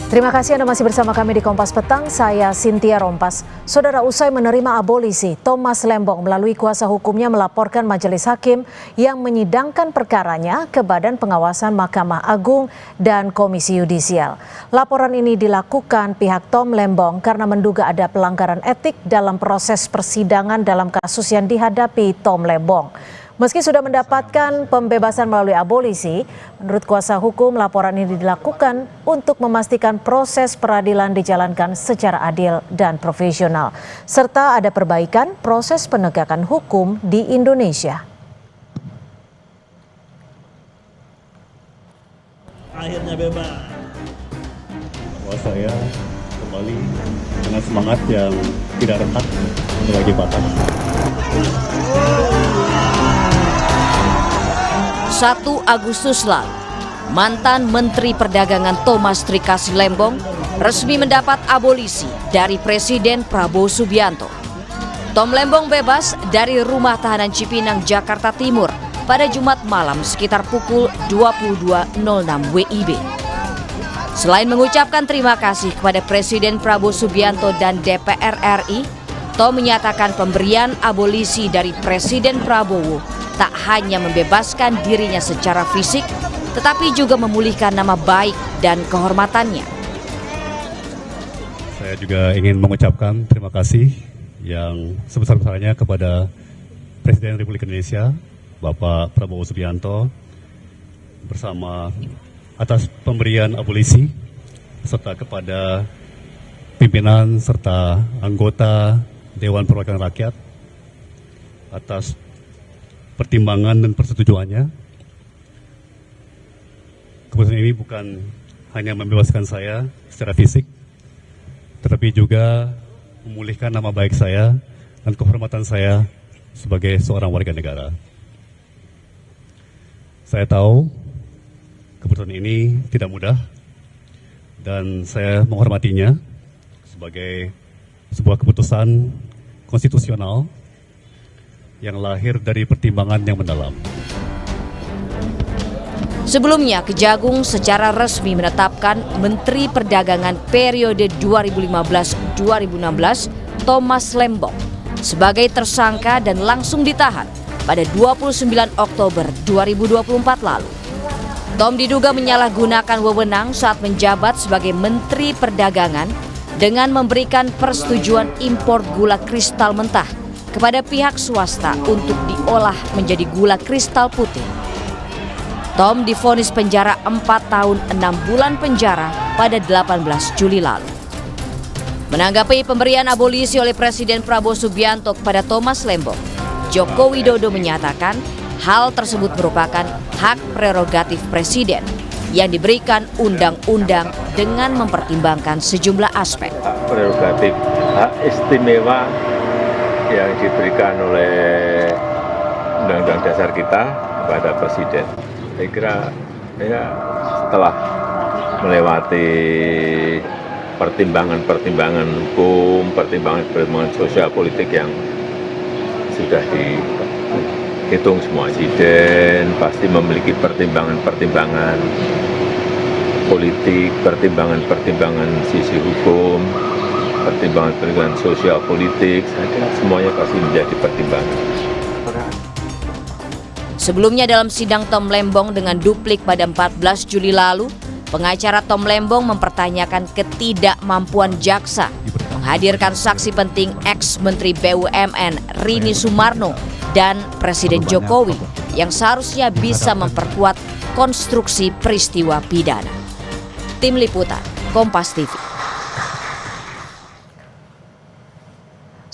Terima kasih Anda masih bersama kami di Kompas Petang, saya Cynthia Rompas. Saudara, usai menerima abolisi, Thomas Lembong melalui kuasa hukumnya melaporkan Majelis Hakim yang menyidangkan perkaranya ke Badan Pengawasan Mahkamah Agung dan Komisi Yudisial. Laporan ini dilakukan pihak Tom Lembong karena menduga ada pelanggaran etik dalam proses persidangan dalam kasus yang dihadapi Tom Lembong. Meski sudah mendapatkan pembebasan melalui abolisi, menurut kuasa hukum laporan ini dilakukan untuk memastikan proses peradilan dijalankan secara adil dan profesional, serta ada perbaikan proses penegakan hukum di Indonesia. Akhirnya bebas. Bahwa saya kembali dengan semangat yang tidak retak lagi patah. 1 Agustus lalu, mantan Menteri Perdagangan Thomas Trikasih Lembong resmi mendapat abolisi dari Presiden Prabowo Subianto. Tom Lembong bebas dari rumah tahanan Cipinang, Jakarta Timur pada Jumat malam sekitar pukul 22.06 WIB. Selain mengucapkan terima kasih kepada Presiden Prabowo Subianto dan DPR RI, Tom menyatakan pemberian abolisi dari Presiden Prabowo tak hanya membebaskan dirinya secara fisik, tetapi juga memulihkan nama baik dan kehormatannya. Saya juga ingin mengucapkan terima kasih yang sebesar-besarnya kepada Presiden Republik Indonesia, Bapak Prabowo Subianto, bersama atas pemberian abolisi, serta kepada pimpinan serta anggota Dewan Perwakilan Rakyat atas pertimbangan dan persetujuannya. Keputusan ini bukan hanya membebaskan saya secara fisik, tetapi juga memulihkan nama baik saya dan kehormatan saya sebagai seorang warga negara. Saya tahu keputusan ini tidak mudah dan saya menghormatinya sebagai sebuah keputusan konstitusional yang lahir dari pertimbangan yang mendalam. Sebelumnya, Kejagung secara resmi menetapkan Menteri Perdagangan periode 2015-2016 Thomas Lembong sebagai tersangka dan langsung ditahan pada 29 Oktober 2024 lalu. Tom diduga menyalahgunakan wewenang saat menjabat sebagai Menteri Perdagangan dengan memberikan persetujuan impor gula kristal mentah kepada pihak swasta untuk diolah menjadi gula kristal putih. Tom divonis penjara 4 tahun 6 bulan penjara pada 18 Juli lalu. Menanggapi pemberian abolisi oleh Presiden Prabowo Subianto kepada Thomas Lembong, Joko Widodo menyatakan hal tersebut merupakan hak prerogatif Presiden yang diberikan undang-undang dengan mempertimbangkan sejumlah aspek. Hak prerogatif, hak istimewa yang diberikan oleh Undang-Undang Dasar kita kepada Presiden. Saya kira setelah melewati pertimbangan-pertimbangan hukum, pertimbangan-pertimbangan sosial politik yang sudah dihitung semua, Presiden pasti memiliki pertimbangan-pertimbangan politik, pertimbangan-pertimbangan sisi hukum, pertimbangan-pertimbangan sosial politik, saya kira semuanya pasti menjadi pertimbangan. Sebelumnya dalam sidang Tom Lembong dengan duplik pada 14 Juli lalu, pengacara Tom Lembong mempertanyakan ketidakmampuan jaksa menghadirkan saksi penting ex-Menteri BUMN Rini Sumarno dan Presiden Jokowi yang seharusnya bisa memperkuat konstruksi peristiwa pidana. Tim Liputan, Kompas TV.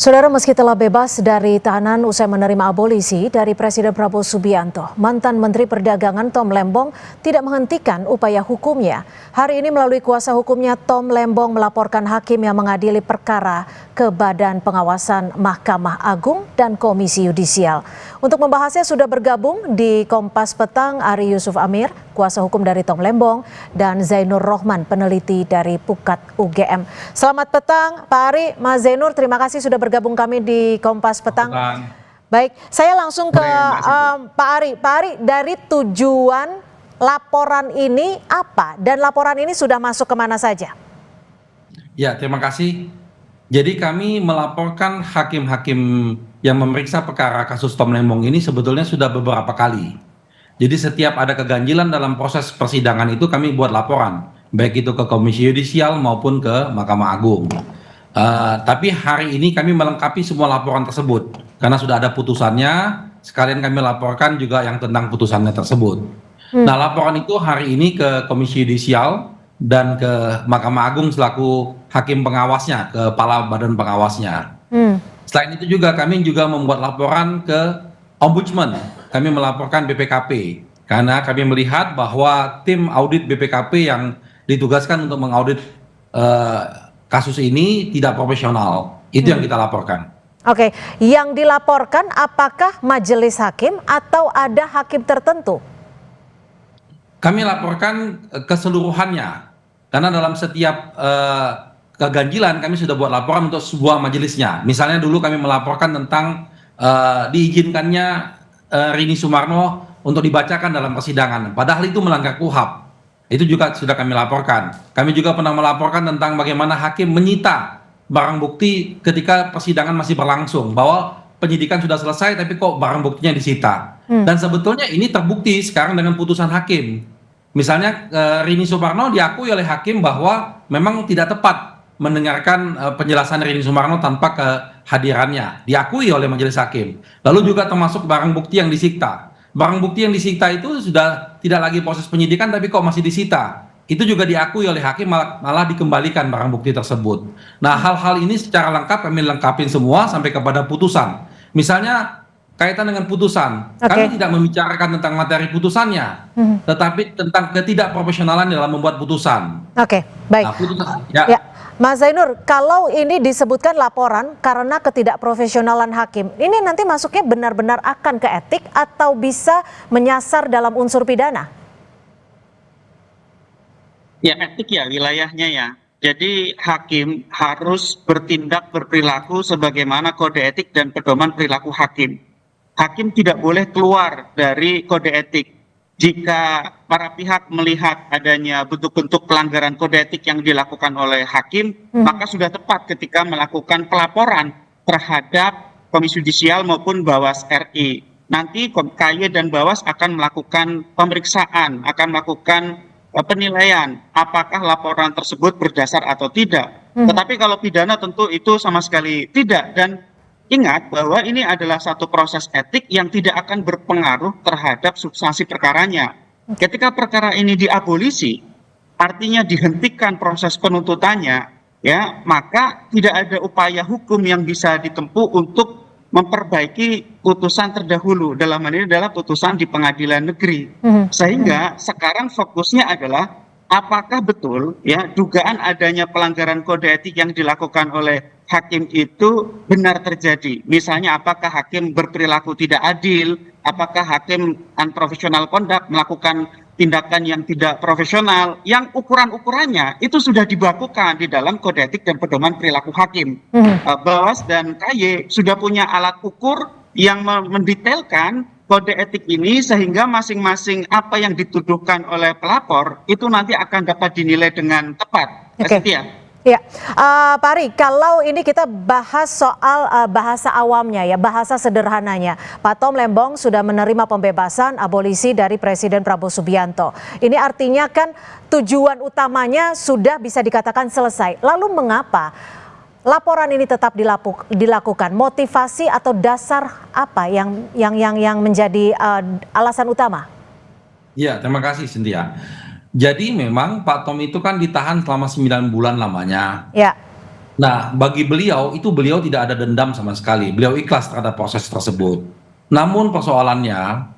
Saudara, meski telah bebas dari tahanan usai menerima abolisi dari Presiden Prabowo Subianto, mantan Menteri Perdagangan Tom Lembong tidak menghentikan upaya hukumnya. Hari ini melalui kuasa hukumnya, Tom Lembong melaporkan hakim yang mengadili perkara ke Badan Pengawasan Mahkamah Agung dan Komisi Yudisial. Untuk membahasnya sudah bergabung di Kompas Petang Ari Yusuf Amir, kuasa hukum dari Tom Lembong, dan Zainur Rohman, peneliti dari Pukat UGM. Selamat petang Pak Ari, Mas Zainur, terima kasih sudah bergabung kami di Kompas Petang. Baik, saya langsung ke Pak Ari. Pak Ari, dari tujuan laporan ini apa dan laporan ini sudah masuk kemana saja? Ya, terima kasih. Jadi kami melaporkan hakim-hakim yang memeriksa perkara kasus Tom Lembong ini sebetulnya sudah beberapa kali. Jadi setiap ada keganjilan dalam proses persidangan itu kami buat laporan, baik itu ke Komisi Yudisial maupun ke Mahkamah Agung. Tapi hari ini kami melengkapi semua laporan tersebut karena sudah ada putusannya. Sekalian kami laporkan juga yang tentang putusannya tersebut. Nah, laporan itu hari ini ke Komisi Yudisial dan ke Mahkamah Agung selaku hakim pengawasnya, kepala badan pengawasnya. Selain itu juga kami juga membuat laporan ke Ombudsman. Kami melaporkan BPKP karena kami melihat bahwa tim audit BPKP yang ditugaskan untuk mengaudit kasus ini tidak profesional. Itu yang kita laporkan. Oke, yang dilaporkan apakah majelis hakim atau ada hakim tertentu? Kami laporkan keseluruhannya. Karena dalam setiap keganjilan kami sudah buat laporan untuk sebuah majelisnya. Misalnya dulu kami melaporkan tentang diizinkannya Rini Sumarno untuk dibacakan dalam persidangan. Padahal itu melanggar KUHAP. Itu juga sudah kami laporkan. Kami juga pernah melaporkan tentang bagaimana hakim menyita barang bukti ketika persidangan masih berlangsung. Bahwa penyidikan sudah selesai tapi kok barang buktinya disita. Dan sebetulnya ini terbukti sekarang dengan putusan hakim. Misalnya Rini Sumarno diakui oleh hakim bahwa memang tidak tepat mendengarkan penjelasan Rini Sumarno tanpa kehadirannya. Diakui oleh majelis hakim. Lalu juga termasuk barang bukti yang disita. Barang bukti yang disita itu sudah tidak lagi proses penyidikan tapi kok masih disita. Itu juga diakui oleh hakim, malah dikembalikan barang bukti tersebut. Nah, hal-hal ini secara lengkap kami lengkapin semua sampai kepada putusan. Misalnya kaitan dengan putusan, kami tidak membicarakan tentang materi putusannya, tetapi tentang ketidakprofesionalan dalam membuat putusan. Oke, baik. Nah, putusan, ya. Mas Zainur, kalau ini disebutkan laporan karena ketidakprofesionalan hakim, ini nanti masuknya benar-benar akan ke etik atau bisa menyasar dalam unsur pidana? Ya, etik ya wilayahnya ya. Jadi hakim harus bertindak berperilaku sebagaimana kode etik dan pedoman perilaku hakim. Hakim tidak boleh keluar dari kode etik. Jika para pihak melihat adanya bentuk-bentuk pelanggaran kode etik yang dilakukan oleh hakim, maka sudah tepat ketika melakukan pelaporan terhadap Komisi Yudisial maupun Bawas RI. Nanti KY dan Bawas akan melakukan pemeriksaan, akan melakukan penilaian apakah laporan tersebut berdasar atau tidak. Tetapi kalau pidana tentu itu sama sekali tidak. Dan ingat bahwa ini adalah satu proses etik yang tidak akan berpengaruh terhadap substansi perkaranya. Ketika perkara ini diabolisi, artinya dihentikan proses penuntutannya, ya, maka tidak ada upaya hukum yang bisa ditempuh untuk memperbaiki putusan terdahulu. Dalam hal ini adalah putusan di pengadilan negeri. Sehingga sekarang fokusnya adalah apakah betul ya dugaan adanya pelanggaran kode etik yang dilakukan oleh hakim itu benar terjadi. Misalnya apakah hakim berperilaku tidak adil, apakah hakim unprofessional conduct melakukan tindakan yang tidak profesional, yang ukuran-ukurannya itu sudah dibakukan di dalam kode etik dan pedoman perilaku hakim. Bawas dan KY sudah punya alat ukur yang mendetailkan kode etik ini sehingga masing-masing apa yang dituduhkan oleh pelapor itu nanti akan dapat dinilai dengan tepat. Ya, Pak Ari, kalau ini kita bahas soal bahasa awamnya ya, bahasa sederhananya. Pak Tom Lembong sudah menerima pembebasan abolisi dari Presiden Prabowo Subianto. Ini artinya kan tujuan utamanya sudah bisa dikatakan selesai. Lalu mengapa laporan ini tetap dilakukan? Motivasi atau dasar apa yang menjadi alasan utama? Ya, terima kasih Cynthia. Jadi memang Pak Tom itu kan ditahan selama 9 bulan lamanya. Ya. Nah, bagi beliau itu beliau tidak ada dendam sama sekali. Beliau ikhlas terhadap proses tersebut. Namun persoalannya,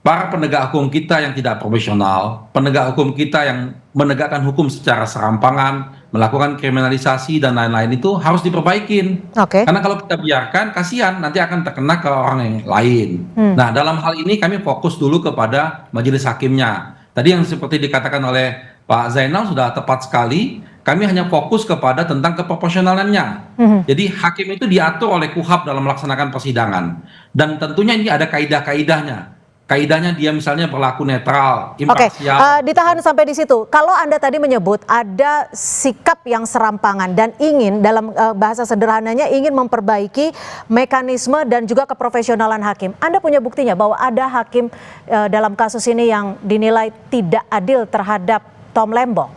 para penegak hukum kita yang tidak profesional, penegak hukum kita yang menegakkan hukum secara serampangan, melakukan kriminalisasi dan lain-lain itu harus diperbaikin. Karena kalau kita biarkan, kasihan nanti akan terkena ke orang yang lain. Nah, dalam hal ini kami fokus dulu kepada majelis hakimnya. Tadi yang seperti dikatakan oleh Pak Zainal sudah tepat sekali, kami hanya fokus kepada tentang keproporsionalannya. Jadi hakim itu diatur oleh KUHAP dalam melaksanakan persidangan. Dan tentunya ini ada kaidah-kaidahnya. kaidahnya dia misalnya berlaku netral, Oke, imparsial. ditahan sampai di situ. Kalau Anda tadi menyebut ada sikap yang serampangan dan ingin dalam bahasa sederhananya ingin memperbaiki mekanisme dan juga keprofesionalan hakim. Anda punya buktinya bahwa ada hakim dalam kasus ini yang dinilai tidak adil terhadap Tom Lembong?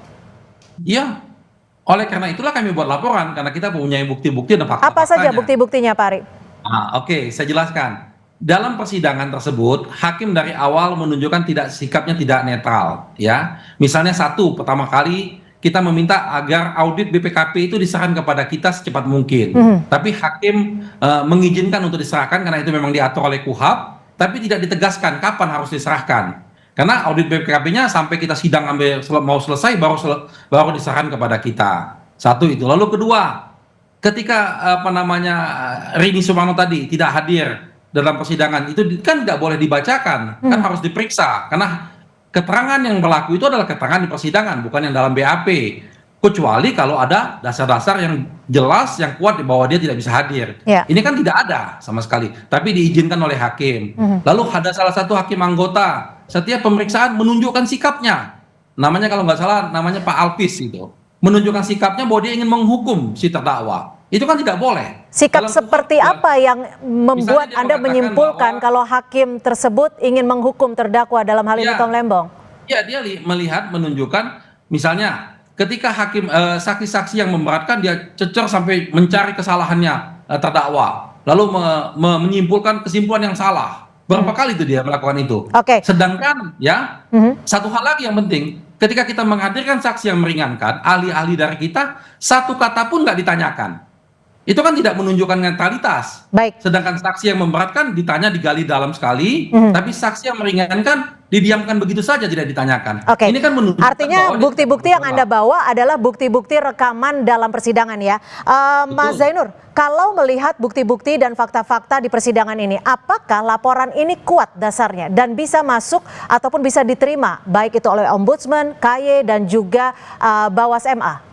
Iya. Oleh karena itulah kami buat laporan karena kita punya bukti-bukti dan fakta-faktanya. Apa saja bukti-buktinya, Pak Ari? Oke, saya jelaskan. Dalam persidangan tersebut, hakim dari awal menunjukkan sikapnya tidak netral, ya. Misalnya satu, pertama kali kita meminta agar audit BPKP itu diserahkan kepada kita secepat mungkin. Tapi hakim mengizinkan untuk diserahkan karena itu memang diatur oleh KUHAP, tapi tidak ditegaskan kapan harus diserahkan. Karena audit BPKP-nya sampai kita sidang mau selesai baru diserahkan kepada kita. Satu itu. Lalu kedua, ketika Rini Sumarno tadi tidak hadir dalam persidangan itu kan tidak boleh dibacakan, kan harus diperiksa karena keterangan yang berlaku itu adalah keterangan di persidangan, bukan yang dalam BAP, kecuali kalau ada dasar-dasar yang jelas yang kuat bahwa dia tidak bisa hadir. Ini kan tidak ada sama sekali, tapi diizinkan oleh hakim. Lalu ada salah satu hakim anggota setiap pemeriksaan menunjukkan sikapnya, namanya kalau nggak salah namanya Pak Alpis itu, menunjukkan sikapnya bahwa dia ingin menghukum si terdakwa. Itu kan tidak boleh. Sikap seperti apa yang membuat Anda menyimpulkan kalau hakim tersebut ingin menghukum terdakwa dalam hal ini Tom Lembong? Ya, dia menunjukkan misalnya ketika hakim saksi-saksi yang memberatkan dia cecer sampai mencari kesalahannya terdakwa, lalu menyimpulkan kesimpulan yang salah. Berapa kali itu dia melakukan itu? Sedangkan ya satu hal lagi yang penting, ketika kita menghadirkan saksi yang meringankan, ahli-ahli dari kita satu kata pun nggak ditanyakan. Itu kan tidak menunjukkan netralitas. Sedangkan saksi yang memberatkan ditanya digali dalam sekali, tapi saksi yang meringankan didiamkan begitu saja tidak ditanyakan. Ini kan menunjukkan artinya bukti-bukti yang Anda bawa adalah bukti-bukti rekaman dalam persidangan ya. Mas Zainur, kalau melihat bukti-bukti dan fakta-fakta di persidangan ini, apakah laporan ini kuat dasarnya dan bisa masuk ataupun bisa diterima baik itu oleh Ombudsman, KY dan juga Bawas MA?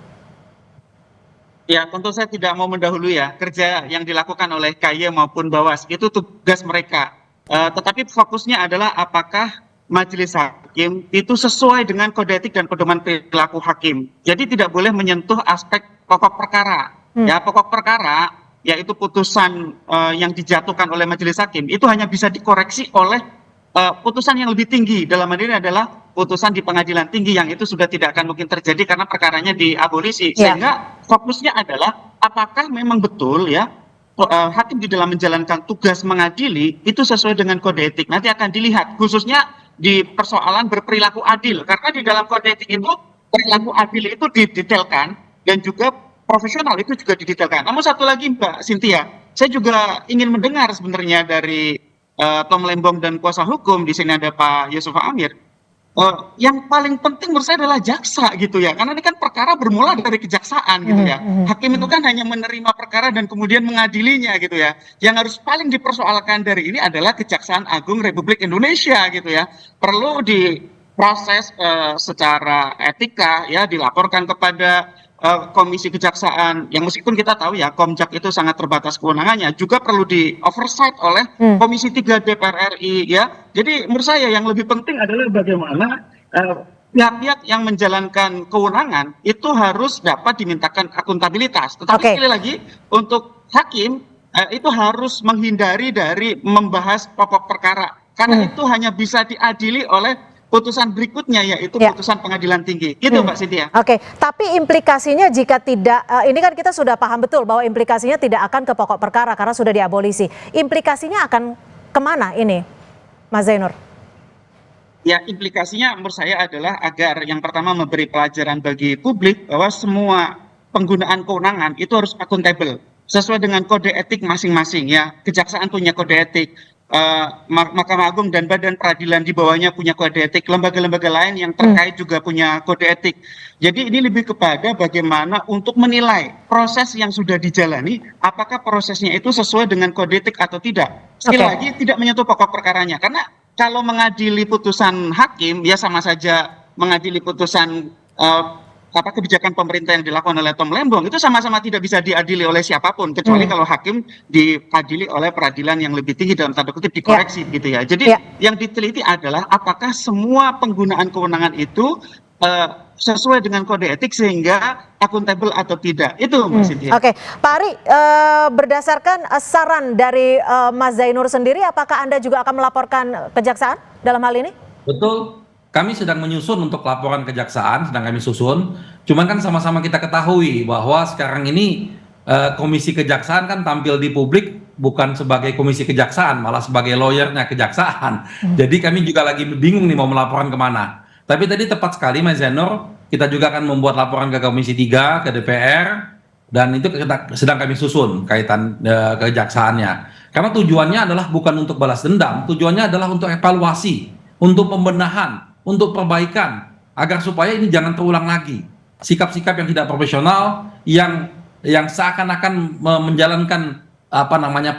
Ya, tentu saya tidak mau mendahului ya kerja yang dilakukan oleh KY maupun Bawas, itu tugas mereka. Tetapi fokusnya adalah apakah majelis hakim itu sesuai dengan kode etik dan pedoman perilaku hakim. Jadi tidak boleh menyentuh aspek pokok perkara. Ya, pokok perkara yaitu putusan yang dijatuhkan oleh majelis hakim itu hanya bisa dikoreksi oleh putusan yang lebih tinggi. Dalam hal ini adalah putusan di pengadilan tinggi yang itu sudah tidak akan mungkin terjadi karena perkaranya diabolisi. Sehingga fokusnya adalah apakah memang betul ya hakim di dalam menjalankan tugas mengadili itu sesuai dengan kode etik. Nanti akan dilihat khususnya di persoalan berperilaku adil, karena di dalam kode etik itu perilaku adil itu didetailkan dan juga profesional itu juga didetailkan. Namun satu lagi Mbak Cynthia, saya juga ingin mendengar sebenarnya dari Tom Lembong dan kuasa hukum, di sini ada Pak Yusuf Amir. Yang paling penting menurut saya adalah jaksa gitu ya, karena ini kan perkara bermula dari kejaksaan gitu ya. Hakim itu kan hanya menerima perkara dan kemudian mengadilinya gitu ya. Yang harus paling dipersoalkan dari ini adalah Kejaksaan Agung Republik Indonesia gitu ya. Perlu diproses secara etika ya, dilaporkan kepada Komisi Kejaksaan, yang meskipun kita tahu ya Komjak itu sangat terbatas kewenangannya, juga perlu di oversight oleh Komisi 3 DPR RI ya. Jadi menurut saya yang lebih penting adalah bagaimana pihak-pihak yang menjalankan kewenangan itu harus dapat dimintakan akuntabilitas. Tetapi sekali lagi untuk hakim itu harus menghindari dari membahas pokok perkara, karena itu hanya bisa diadili oleh putusan berikutnya, yaitu putusan pengadilan tinggi. Gitu Mbak Cynthia. Tapi implikasinya jika tidak, ini kan kita sudah paham betul bahwa implikasinya tidak akan ke pokok perkara karena sudah diabolisi. Implikasinya akan kemana ini, Mas Zainur? Ya, implikasinya menurut saya adalah agar yang pertama memberi pelajaran bagi publik bahwa semua penggunaan kewenangan itu harus akuntabel sesuai dengan kode etik masing-masing ya. Kejaksaan punya kode etik, Mahkamah Agung dan Badan Peradilan di bawahnya punya kode etik, lembaga-lembaga lain yang terkait juga punya kode etik. Jadi ini lebih kepada bagaimana untuk menilai proses yang sudah dijalani, apakah prosesnya itu sesuai dengan kode etik atau tidak. Sekali lagi tidak menyentuh pokok perkaranya, karena kalau mengadili putusan hakim ya sama saja mengadili putusan kebijakan pemerintah yang dilakukan oleh Tom Lembong itu sama-sama tidak bisa diadili oleh siapapun kecuali kalau hakim diadili oleh peradilan yang lebih tinggi, dalam tanda kutip dikoreksi gitu ya. Jadi yang diteliti adalah apakah semua penggunaan kewenangan itu sesuai dengan kode etik sehingga akuntabel atau tidak. Itu Mbak Cynthia. Oke, Pak Ari, berdasarkan saran dari Mas Zainur sendiri, apakah Anda juga akan melaporkan kejaksaan dalam hal ini? Betul. Kami sedang menyusun untuk laporan kejaksaan, sedang kami susun. Cuman kan sama-sama kita ketahui bahwa sekarang ini komisi kejaksaan kan tampil di publik bukan sebagai komisi kejaksaan, malah sebagai lawyernya kejaksaan. Jadi kami juga lagi bingung nih mau melaporkan kemana. Tapi tadi tepat sekali Mas Zainur, kita juga akan membuat laporan ke Komisi 3, ke DPR, dan itu sedang kami susun kaitan kejaksaannya. Karena tujuannya adalah bukan untuk balas dendam, tujuannya adalah untuk evaluasi, untuk pembenahan, untuk perbaikan agar supaya ini jangan terulang lagi. Sikap-sikap yang tidak profesional, yang seakan-akan menjalankan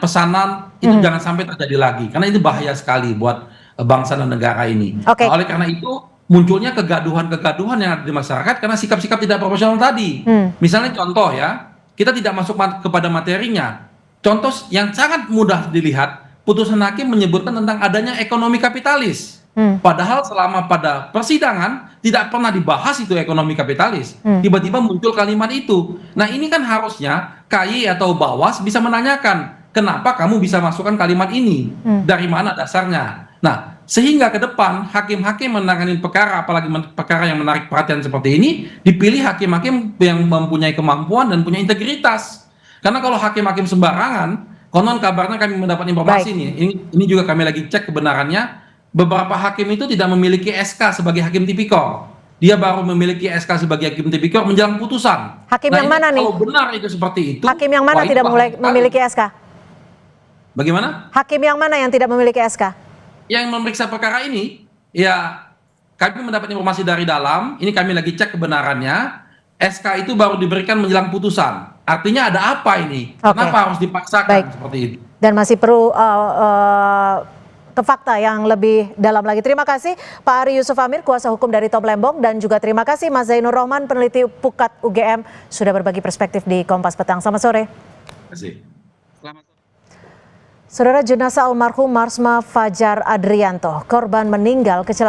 pesanan itu jangan sampai terjadi lagi. Karena ini bahaya sekali buat bangsa dan negara ini. Nah, oleh karena itu munculnya kegaduhan-kegaduhan yang ada di masyarakat karena sikap-sikap tidak profesional tadi. Misalnya contoh ya, kita tidak masuk kepada materinya. Contoh yang sangat mudah dilihat, putusan hakim menyebutkan tentang adanya ekonomi kapitalis. Padahal selama pada persidangan tidak pernah dibahas itu ekonomi kapitalis. Tiba-tiba muncul kalimat itu. Nah ini kan harusnya KY atau Bawas bisa menanyakan, kenapa kamu bisa masukkan kalimat ini? Dari mana dasarnya? Nah sehingga ke depan hakim-hakim menangani perkara, apalagi perkara yang menarik perhatian seperti ini, dipilih hakim-hakim yang mempunyai kemampuan dan punya integritas. Karena kalau hakim-hakim sembarangan, konon kabarnya kami mendapat informasi ini juga kami lagi cek kebenarannya. Beberapa hakim itu tidak memiliki SK sebagai hakim tipikor. Dia baru memiliki SK sebagai hakim tipikor menjelang putusan. Hakim yang mana nih? Kalau benar itu seperti itu. Hakim yang mana tidak memiliki SK? Bagaimana? Hakim yang mana yang tidak memiliki SK? Yang memeriksa perkara ini, ya kami mendapat informasi dari dalam. Ini kami lagi cek kebenarannya. SK itu baru diberikan menjelang putusan. Artinya ada apa ini? Kenapa harus dipaksakan seperti itu? Dan masih perlu ke fakta yang lebih dalam lagi. Terima kasih Pak Ari Yusuf Amir, kuasa hukum dari Tom Lembong, dan juga terima kasih Mas Zainur Rohman, peneliti Pukat UGM, sudah berbagi perspektif di Kompas Petang. Selamat sore. Terima kasih. Selamat sore. Saudara, jenazah almarhum Marsma Fajar Adrianto, korban meninggal kecelakaan